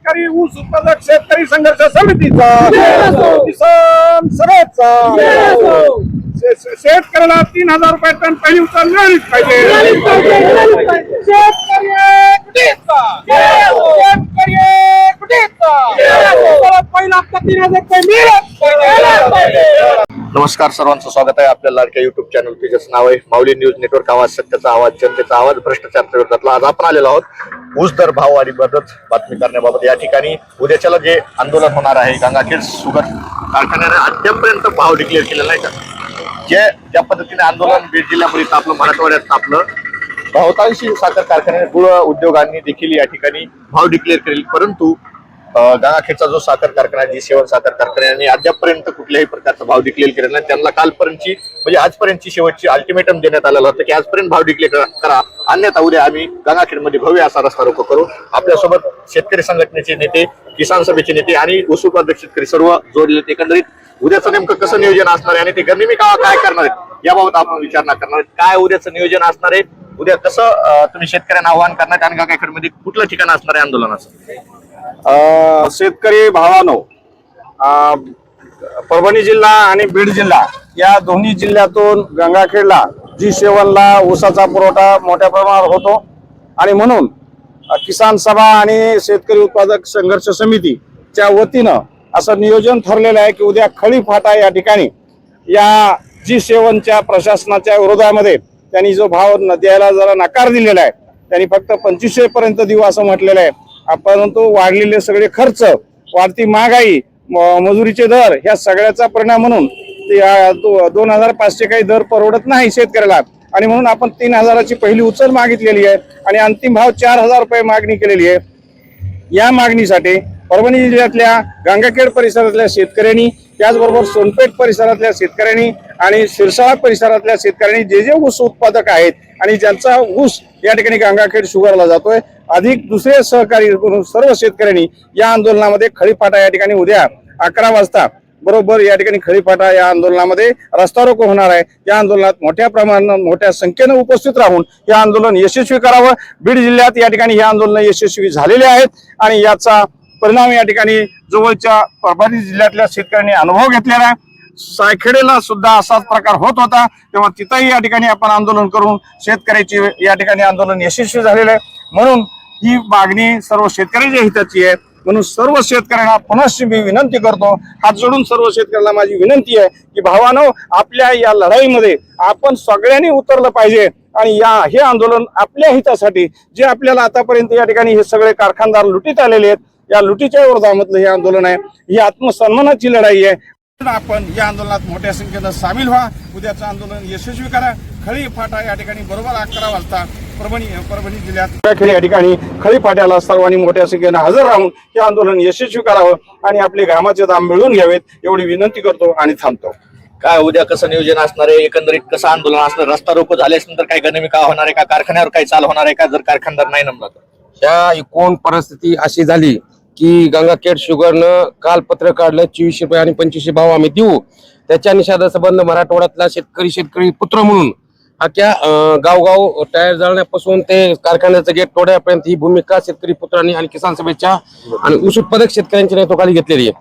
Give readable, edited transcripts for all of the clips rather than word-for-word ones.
शेतकरी ऊस उत्पादक शेतकरी संघर्ष समितीचा, किसान सभेचा, शेतकऱ्याला 3000 रुपये टन पहिली उचल मिळालीच पाहिजे. पहिला 3000 रुपये मिळालेच पाहिजे. नमस्कार, सर्वांचं स्वागत आहे आपल्या लाडक्या युट्यूब चॅनल. तिचं नाव आहे माऊली न्यूज नेटवर्क. आवाज सत्याचा आवाज, जनतेचा आवाज, भ्रष्टाचार विरोधातला. आज आपण आलेलो आहोत ऊस दर भाव आणि बदत बातमी करण्याबाबत. या ठिकाणी उद्याच्याला जे आंदोलन होणार आहे, गंगाखेड शुगर कारखान्याने अद्यापर्यंत भाव डिक्लेअर केलेला नाही का. ज्या पद्धतीने आंदोलन बीड जिल्ह्यामध्ये तापलं, मराठवाड्यात तापलं, बहुतांशी साखर कारखाने, गुळ उद्योगांनी देखील या ठिकाणी भाव डिक्लेअर केले, परंतु गंगाखेडचा जो साखर कारखाना, G7 साखर कारखान्याने अद्यापर्यंत कुठल्याही प्रकारचा भाव डिक्लेअर केलेला नाही. त्यांना कालपर्यंतची म्हणजे आजपर्यंतची शेवटची अल्टिमेटम देण्यात आलेलं होतं की आजपर्यंत भाव डिक्लेअर करा, अन्यथा उद्या आम्ही गंगाखेडमध्ये भव्य असा रस्ता रोको करू. आपल्यासोबत शेतकरी संघटनेचे नेते, किसान सभेचे नेते आणि ऊस उत्पादक शेतकरी सर्व जोडलेले. एकंदरीत उद्याचं नेमकं कसं नियोजन असणार आहे आणि ते गनिमी काय करणार आहेत याबाबत आपण विचारणा करणार आहेत. काय उद्याचं नियोजन असणार आहे, उद्या कसं तुम्ही शेतकऱ्यांना आव्हान करणार आणि गंगाखेडमध्ये कुठलं ठिकाण असणार आहे आंदोलनाचं. शेतकरी भावानो, परभणी जिल्हा आणि बीड जिल्हा या दोन्ही जिल्ह्यातून गंगाखेडला G7 ला ऊसाचा पुरवठा मोठ्या प्रमाणावर होतो आणि म्हणून किसान सभा आणि शेतकरी उत्पादक संघर्ष समितीच्या वतीनं असं नियोजन ठरलेलं आहे की उद्या खळी फाटा या ठिकाणी या G7च्या प्रशासनाच्या विरोधामध्ये त्यांनी जो भाव द्यायला जरा नकार दिलेला आहे, त्यांनी फक्त 2500 पर्यंत देऊ असं म्हटलेलं आहे. परंतु वाढलेले सगळे खर्च, वाढती महागाई, मजुरीचे दर, ह्या सगळ्याचा परिणाम म्हणून 2500 काही दर परवडत नाही शेतकऱ्याला आणि म्हणून आपण 3000ची पहिली उचल मागितलेली आहे आणि अंतिम भाव 4000 रुपये मागणी केलेली आहे. या मागणीसाठी परभणी जिल्ह्यातल्या गंगाखेड परिसरातल्या शेतकऱ्यांनी, त्याचबरोबर सोनपेठ परिसरातल्या शेतकऱ्यांनी आणि शिरसाळा परिसरातल्या शेतकऱ्यांनी जे ऊस उत्पादक आहेत आणि ज्यांचा ऊस या ठिकाणी गंगाखेड शुगरला जातोय, अधिक दुसरे सहकारी सर्व शेतकऱ्यांनी या आंदोलनामध्ये खळीफाटा या ठिकाणी उद्या 11 वाजता बरोबर या ठिकाणी खळीफाटा या आंदोलनामध्ये रस्ता रोको होणार आहे. या आंदोलनात मोठ्या प्रमाणात, मोठ्या संख्येने उपस्थित राहून हे आंदोलन यशस्वी करावं. बीड जिल्ह्यात या ठिकाणी हे आंदोलन यशस्वी झालेले आहेत आणि याचा परिणाम या ठिकाणी जवळच्या परभणी जिल्ह्यातल्या शेतकऱ्यांनी अनुभव घेतलेला आहे. सायखेडेला सुद्धा असाच प्रकार होत होता, तेव्हा तिथंही या ठिकाणी आपण आंदोलन करून शेतकऱ्याची या ठिकाणी आंदोलन यशस्वी झालेलं आहे. म्हणून ही मागणी सर्व शेतकऱ्यांच्या हिताची आहे. म्हणून सर्व शेतकऱ्यांना पुनश्च मी विनंती करतो, हात जोडून सर्व शेतकऱ्यांना माझी विनंती आहे की भावानो, आपल्या या लढाईमध्ये आपण सगळ्यांनी उतरलं पाहिजे आणि हे आंदोलन आपल्या हितासाठी, जे आपल्याला आतापर्यंत या ठिकाणी हे सगळे कारखानदार लुटीत आलेले आहेत, या लुटीच्या विरोधामधलं हे आंदोलन आहे. ही आत्मसन्मानाची लढाई आहे. आपण या आंदोलनात मोठ्या संख्येनं सामील व्हा. उद्याचं आंदोलन यशस्वी करा. खळी फाटा या ठिकाणी बरोबर 11 वाजता परभणी जिल्ह्यात या ठिकाणी खळी फाट्याला सर्वांनी मोठ्या संख्येनं हजर राहून हे आंदोलन यशस्वी करावं आणि आपले घामाचे दाम मिळवून घ्यावेत एवढी विनंती करतो आणि थांबतो. काय उद्या कसं नियोजन असणार आहे, एकंदरीत कसं आंदोलन असणार, रस्ता रोको झाल्यानंतर काय गनिमी का होणार आहे का, कारखान्यावर काही चाल होणार आहे का, जर कारखानदार नाही नमला तर. ह्या एकूण परिस्थिती अशी झाली की गंगाखेड शुगरनं काल पत्र काढलं 2400 रुपये आणि 2500 भाव आम्ही देऊ. त्याच्या निषेधासंबंध मराठवाड्यातला शेतकरी पुत्र म्हणून अख्या गावगाव टायर जाळण्यापासून ते कारखान्याचं गेट तोड्यापर्यंत ही भूमिका शेतकरी पुत्रांनी आणि किसान सभेच्या आणि ऊस उत्पादक शेतकऱ्यांच्या नेतृत्वाखाली घेतलेली आहे.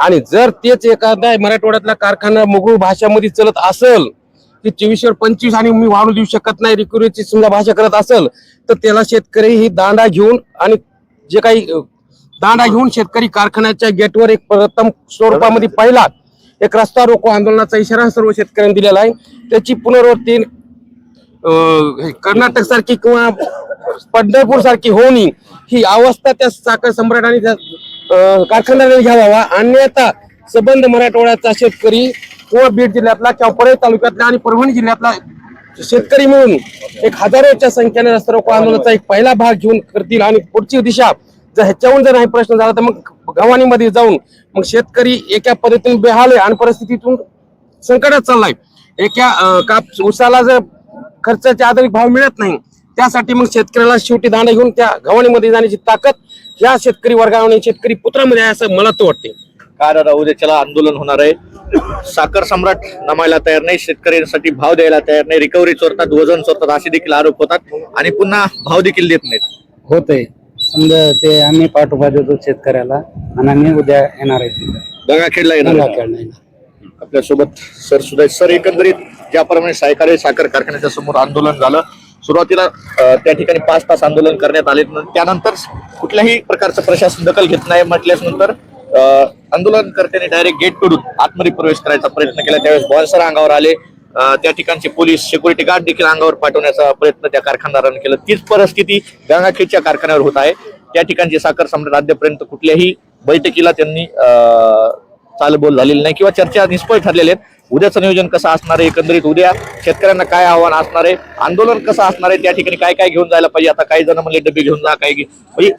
आणि जर तेच एखादा मराठवाड्यातला कारखाना मुघल भाषामध्ये चलत असेल की 2400 25 आणि मी वाढू देऊ शकत नाही, रिक्युरीची समजा भाषा करत असेल, तर त्याला शेतकरी ही दांडा घेऊन आणि जे काही दांडा घेऊन शेतकरी कारखान्याच्या गेटवर एक प्रथम स्वरूपामध्ये पहिला एक रस्ता रोको आंदोलनाचा इशारा सर्व शेतकऱ्यांनी दिलेला आहे. त्याची पुनरावृत्ती कर्नाटक सारखी किंवा पंढरपूर सारखी होणी ही अवस्था त्या साखर सम्राट आणि कारखान्याने घ्यावा, अन्यथा संबंध मराठवाड्याचा शेतकरी किंवा बीड जिल्ह्यातला किंवा परळी तालुक्यातला आणि परभणी जिल्ह्यातला शेतकरी मिळून एक हजारोच्या संख्येने रस्ता रोको आंदोलनाचा एक पहिला भाग घेऊन करतील आणि पुढची दिशा जर ह्याच्याहून जर नाही प्रश्न झाला तर मग गव्हाणीमध्ये जाऊन मग शेतकरी एका पद्धतीने बेहाल आहे आणि परिस्थितीतून संकटात चाललाय. एका ऊसाला जर खर्चाचे आधारित भाव मिळत नाही, त्यासाठी मग शेतकऱ्याला शेवटी दांडा घेऊन त्या गव्हाणीमध्ये जाण्याची ताकद या शेतकरी वर्गाने, शेतकरी पुत्रामध्ये आहे असं मला तर वाटते. काय दादा, उद्याच्याला आंदोलन होणार आहे, साखर सम्राट नमायला तयार नाही, शेतकऱ्यांसाठी भाव द्यायला तयार नाही, रिकव्हरी चोरतात, वजन चोरतात असे देखील आरोप होतात आणि पुन्हा भाव देखील देत नाहीत. होतंय समजा ते आम्ही पाठोपाठ देतो शेतकऱ्याला आणि आम्ही उद्या येणार आहे तिथं गंगाखेडला येणार आहे. गंगाखेडला. आपल्यासोबत सर सुद्धा आहेत. सर, एकंदरीत ज्याप्रमाणे सहकारी साखर कारखान्याच्या समोर आंदोलन झालं, सुरुवातीला त्या ठिकाणी 5 तास आंदोलन करण्यात आले, त्यानंतर कुठल्याही प्रकारचं प्रशासन दखल घेत नाही म्हटल्यास नंतर आंदोलनकर्त्यांनी डायरेक्ट गेट तोडून आतमध्ये प्रवेश करायचा प्रयत्न केला. त्यावेळेस बॉन्सर अंगावर आले, त्या ठिकाणचे पोलीस सिक्युरिटी गार्ड देखील अंगावर पाठवण्याचा प्रयत्न त्या कारखानदारांनी केला. तीच परिस्थिती गंगाखेडच्या कारखान्यावर होत आहे. त्या ठिकाणचे साखर सम्राट अद्यापर्यंत कुठल्याही बैठकीला त्यांनी चालबोल झालेली नाही किंवा चर्चा निष्फळ ठरलेल्या आहेत. उद्याचं नियोजन कसं असणार आहे, एकंदरीत उद्या शेतकऱ्यांना काय आव्हान असणार आहे, आंदोलन कसं असणार आहे, त्या ठिकाणी काय काय घेऊन जायला पाहिजे. आता काही जण म्हणले डबे घेऊन जा, काही म्हणजे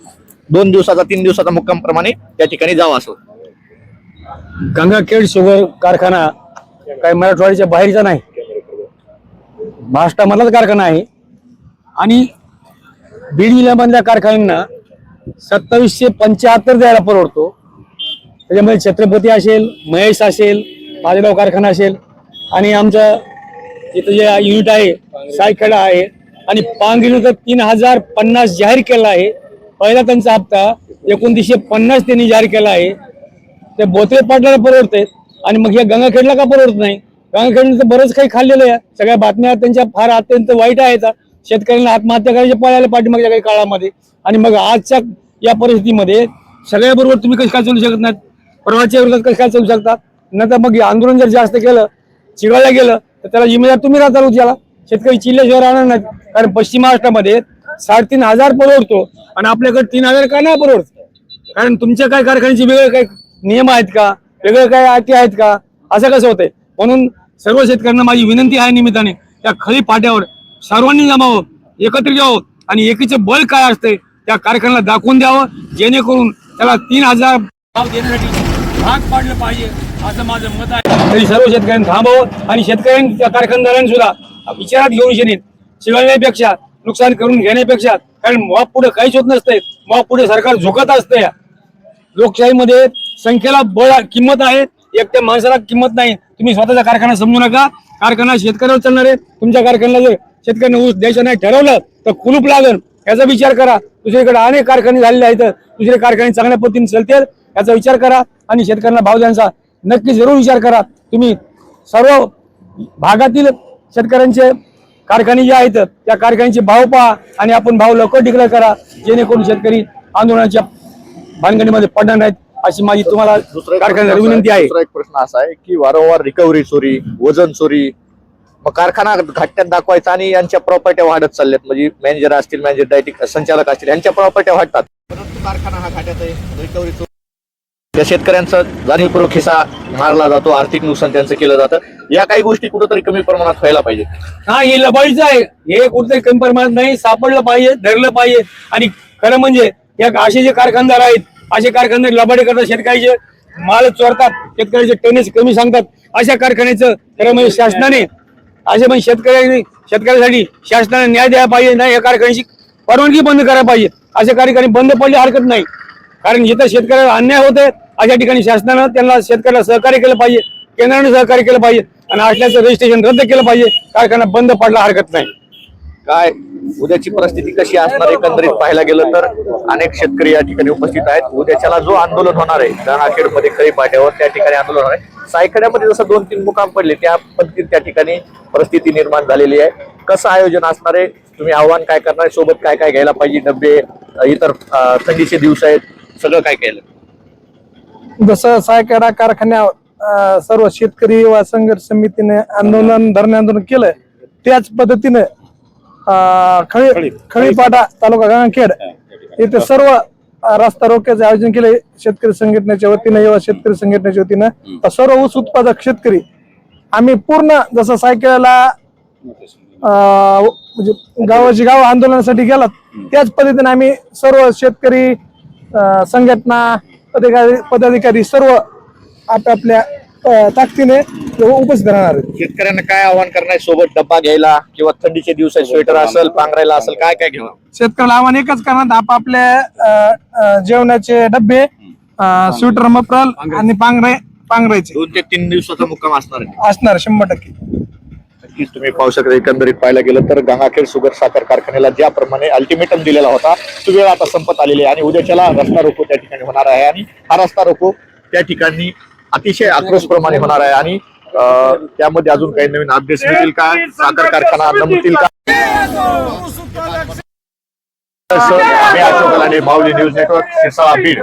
2 दिवसाचा 3 दिवसाचा मुक्काम प्रमाणे त्या ठिकाणी जावं असं. गंगाखेड शुगर कारखाना काही मराठवाड्याच्या बाहेरचा नाही, महाराष्ट्रामधलाच कारखाना आहे. आणि बीड जिल्ह्यामधल्या कारखान्यांना 2775 द्यायला परवडतो. त्याच्यामध्ये छत्रपती असेल, महेश असेल, बाजीराव कारखाना असेल आणि आमचं इथं जे युनिट आहे सायखेडा आहे आणि पांगिरी तर 3050 जाहीर केला आहे. पहिला त्यांचा हप्ता 2950 त्यांनी जाहीर केला आहे. ते बोत्रे पाटलाला परवडते आणि मग या गंगाखेडला का परवडत नाही? गंगाखेडने तर बरंच काही खाल्लेलं आहे. सगळ्या बातम्या त्यांच्या फार अत्यंत वाईट आहेत. शेतकऱ्यांना आत्महत्या करायचे पळायला पाठीमागच्या काही काळामध्ये. आणि मग आजच्या या परिस्थितीमध्ये सगळ्याबरोबर तुम्ही कशी काय चालू शकत नाहीत, परवाच्या विरोधात कशी काय चालू शकतात? नंतर मग आंदोलन जर जास्त केलं, चिघळलं गेलं तर त्याला जिम्मेदार तुम्ही राहता त्याला. शेतकरी चिल्ल्याशिवाय राहणार नाहीत. कारण पश्चिम महाराष्ट्रामध्ये 3500 परवडतो आणि आपल्याकडे 3000 का नाही परवडत? कारण तुमच्या काय कारखान्याचे वेगळे काही नियम आहेत का, वेगळे काय अटी आहेत का? असं कसं होतंय? म्हणून सर्व शेतकऱ्यांना माझी विनंती आहे निमित्ताने त्या खरी पाट्यावर सर्वांनी जमावं, एकत्रित यावं आणि एकीचे बळ काय असते त्या कारखान्याला दाखवून द्यावं, जेणेकरून त्याला 3000 भाव देण्यासाठी भाग पाडलं पाहिजे असं माझं मत आहे. तरी सर्व शेतकऱ्यांनी थांबावं आणि शेतकऱ्यांनी त्या कारखानदारांनी सुद्धा विचारात घेऊन शेनीत चिघळण्यापेक्षा, नुकसान करून घेण्यापेक्षा, कारण मॉब पुढे काहीच होत नसतंय, मॉब पुढे सरकार झुकत असतंय. लोकशाहीमध्ये संख्येला बळ किंमत आहे, एकट्या माणसाला किंमत नाही. तुम्ही स्वतःचा कारखाना समजू नका, कारखाना शेतकऱ्यावर चालणार आहे. तुमच्या कारखान्याला जर शेतकऱ्यांना ऊस द्यायचं नाही ठरवलं तर कुलूप लागल, याचा विचार करा. दुसरीकडे अनेक कारखाने झालेले आहेत, दुसरे कारखाने चांगल्या पद्धतीने चालतील याचा विचार करा आणि शेतकऱ्यांना भाव द्यायचा नक्की जरूर विचार करा. तुम्ही सर्व भागातील शेतकऱ्यांचे कारखाने जे आहेत त्या कारखान्याचे भाव पहा आणि आपण भाव लवकर डिक्लेअर करा, जेणेकरून शेतकरी आंदोलनाच्या भानगडीमध्ये पडणार नाहीत अशी माझी तुम्हाला कारखान्याला विनंती आहे. दुसरा एक प्रश्न असा आहे की वारंवार रिकव्हरी चोरी, वजन चोरी, मग कारखाना घाट्यात दाखवायचा आणि यांच्या प्रॉपर्ट्या वाढत चालल्यात. म्हणजे मॅनेजर असतील, मॅनेजर डायरेक्ट संचालक असतील, यांच्या प्रॉपर्ट्या वाढतात, परंतु कारखाना हा घाट्यात आहे. रिकव्हरी चोरी, त्या शेतकऱ्यांचा जाणीवपूर्वक खिसा मारला जातो, आर्थिक नुकसान त्यांचं केलं जातं. या काही गोष्टी कुठेतरी कमी प्रमाणात व्हायला पाहिजे. हा, हे लबाडीचं आहे, हे कुठेतरी कमी प्रमाणात नाही, सापडलं पाहिजे, धरलं पाहिजे. आणि खरं म्हणजे या असे जे कारखानदार आहेत, असे कारखानदार लबाडी करतात, शेतकऱ्याचे माल चोरतात, शेतकऱ्याचे टनेज कमी सांगतात, अशा कारखान्याचं खरं म्हणजे शासनाने असे म्हणजे शेतकऱ्यासाठी शासनाने न्याय द्यायला पाहिजे. नाही, या कारखान्याची परवानगी बंद करायला पाहिजे. अशा कारखाने बंद पडले हरकत नाही, कारण जिथं शेतकऱ्याला अन्याय होते अशा ठिकाणी शासनानं त्यांना शेतकऱ्याला सहकार्य केलं पाहिजे, केंद्राने सहकार्य केलं पाहिजे आणि असल्याचं रजिस्ट्रेशन रद्द केलं पाहिजे. कारखाना बंद पडला हरकत नाही. काय उद्याची परिस्थिती कशी असणार एकंदरीत पाहायला गेलं तर अनेक शेतकरी या ठिकाणी उपस्थित आहेत. उद्याच्याला जो आंदोलन होणार आहे गंगाखेडमध्ये खरी पाट्यावर, त्या ठिकाणी आंदोलन होणार आहे. सायखेड्यामध्ये जसं 2-3 मुकाम पडले त्या पद्धतीत त्या ठिकाणी परिस्थिती निर्माण झालेली आहे. कसं आयोजन असणार आहे, तुम्ही आव्हान काय करणार आहे, सोबत काय काय घ्यायला पाहिजे, डबे, इतर थंडीचे दिवस आहेत, सगळं काय केलं? जसं सायखेडा कारखान्यावर सर्व शेतकरी व संघर्ष समितीने आंदोलन धरणे आंदोलन केलं, त्याच पद्धतीने खळीपाटा तालुका गंगाखेड इथे सर्व रस्ता रोक्याचे आयोजन केले शेतकरी संघटनेच्या वतीने, युवा शेतकरी संघटनेच्या वतीनं. सर्व ऊस उत्पादक शेतकरी आम्ही पूर्ण जसं सायखेड्याला म्हणजे गावाची गाव आंदोलनासाठी गेलात त्याच पद्धतीने आम्ही सर्व शेतकरी संघटना पदाधिकारी सर्व आपापल्या ताकदीने उपस्थित राहणार आहेत. शेतकऱ्यांना काय आव्हान करणार आहे, सोबत डब्बा घ्यायला किंवा थंडीचे दिवस आहे, स्वेटर असेल, पांघरायला असेल, काय काय घेऊ? शेतकऱ्याला आव्हान एकच करणार, आपापल्या जेवणाचे डबे, स्वेटर, मफरल आणि पांघरायचे 2 ते 3 दिवसाचा मुक्काम असणार आहे. 100%. नक्कीच तुम्ही पाहू शकता एकंदरीत पाहायला गेलं तर गंगाखेड शुगर साखर कारखान्याला ज्याप्रमाणे अल्टिमेटम दिलेला होता तो वेळ आता संपत आलेली आहे आणि उद्याच्याला रस्ता रोको त्या ठिकाणी होणार आहे आणि हा रस्ता रोको त्या ठिकाणी अतिशय आक्रोशप्रमाणे होणार आहे आणि त्यामध्ये अजून काही नवीन अपडेट्स मिळतील का साखर कारखाना नमतील का मी अशोक लांडे, माऊली न्यूज नेटवर्क, सिरसाळा, बीड.